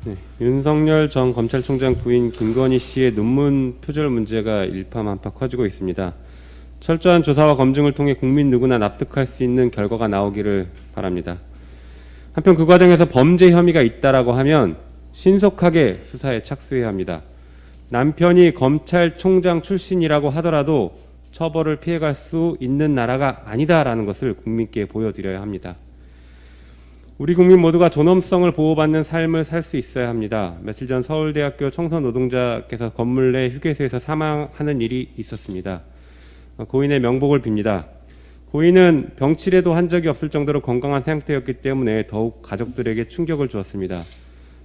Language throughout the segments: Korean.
네, 윤석열 전 검찰총장 부인 김건희 씨의 논문 표절 문제가 일파만파 커지고 있습니다. 철저한 조사와 검증을 통해 국민 누구나 납득할 수 있는 결과가 나오기를 바랍니다. 한편 그 과정에서 범죄 혐의가 있다라고 하면 신속하게 수사에 착수해야 합니다. 남편이 검찰총장 출신이라고 하더라도 처벌을 피해갈 수 있는 나라가 아니다라는 것을 국민께 보여드려야 합니다. 우리 국민 모두가 존엄성을 보호받는 삶을 살 수 있어야 합니다. 며칠 전 서울대학교 청소 노동자께서 건물 내 휴게소에서 사망하는 일이 있었습니다. 고인의 명복을 빕니다. 고인은 병치레도 한 적이 없을 정도로 건강한 상태였기 때문에 더욱 가족들에게 충격을 주었습니다.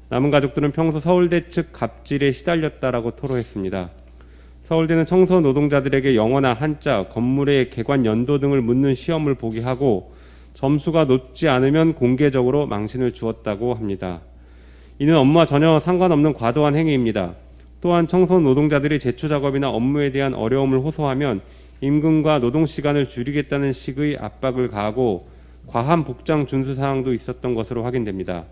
남은 가족들은 평소 서울대 측 갑질에 시달렸다라고 토로했습니다. 서울대는 청소 노동자들에게 영어나 한자, 건물의 개관 연도 등을 묻는 시험을 보게 하고 점수가 높지 않으면 공개적으로 망신을 주었다고 합니다. 이는 업무와 전혀 상관없는 과도한 행위입니다. 또한 청소 노동자들이 제초 작업이나 업무에 대한 어려움을 호소하면 임금과 노동시간을 줄이겠다는 식의 압박을 가하고 과한 복장 준수 사항도 있었던 것으로 확인됩니다.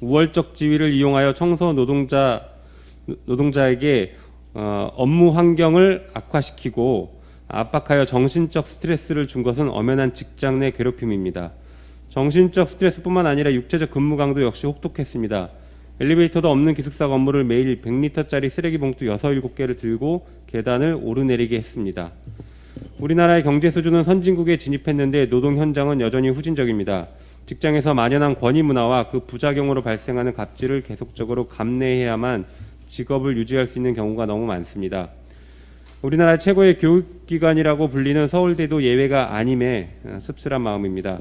우월적 지위를 이용하여 청소 노동자에게 업무 환경을 악화시키고 압박하여 정신적 스트레스를 준 것은 엄연한 직장 내 괴롭힘입니다. 정신적 스트레스뿐만 아니라 육체적 근무 강도 역시 혹독했습니다. 엘리베이터도 없는 기숙사 건물을 매일 100리터짜리 쓰레기 봉투 6, 7개를 들고 계단을 오르내리게 했습니다. 우리나라의 경제 수준은 선진국에 진입했는데 노동 현장은 여전히 후진적입니다. 직장에서 만연한 권위 문화와 그 부작용으로 발생하는 갑질을 계속적으로 감내해야만 직업을 유지할 수 있는 경우가 너무 많습니다. 우리나라 최고의 교육기관이라고 불리는 서울대도 예외가 아님에 씁쓸한 마음입니다.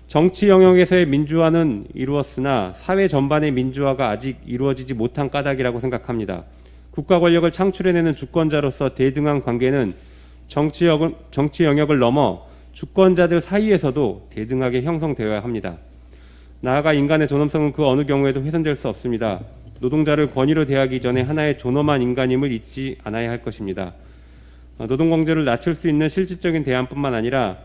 정치 영역에서의 민주화는 이루었으나 사회 전반의 민주화가 아직 이루어지지 못한 까닭이라고 생각합니다. 국가 권력을 창출해내는 주권자로서 대등한 관계는 정치 영역을 넘어 주권자들 사이에서도 대등하게 형성되어야 합니다. 나아가 인간의 존엄성은 그 어느 경우에도 훼손될 수 없습니다. 노동자를 권위로 대하기 전에 하나의 존엄한 인간임을 잊지 않아야 할 것입니다. 노동공제를 낮출 수 있는 실질적인 대안뿐만 아니라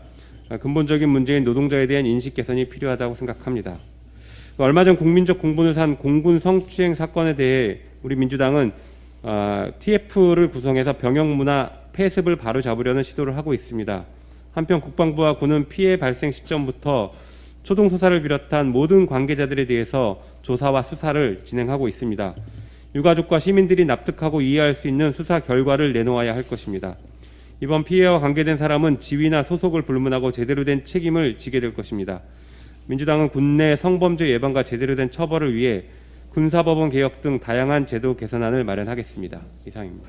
근본적인 문제인 노동자에 대한 인식 개선이 필요하다고 생각합니다. 얼마 전 국민적 공분을 산 공군 성추행 사건에 대해 우리 민주당은 TF를 구성해서 병역문화 폐습을 바로잡으려는 시도를 하고 있습니다. 한편 국방부와 군은 피해 발생 시점부터 초동수사를 비롯한 모든 관계자들에 대해서 조사와 수사를 진행하고 있습니다. 유가족과 시민들이 납득하고 이해할 수 있는 수사 결과를 내놓아야 할 것입니다. 이번 피해와 관계된 사람은 지위나 소속을 불문하고 제대로 된 책임을 지게 될 것입니다. 민주당은 군내 성범죄 예방과 제대로 된 처벌을 위해 군사법원 개혁 등 다양한 제도 개선안을 마련하겠습니다. 이상입니다.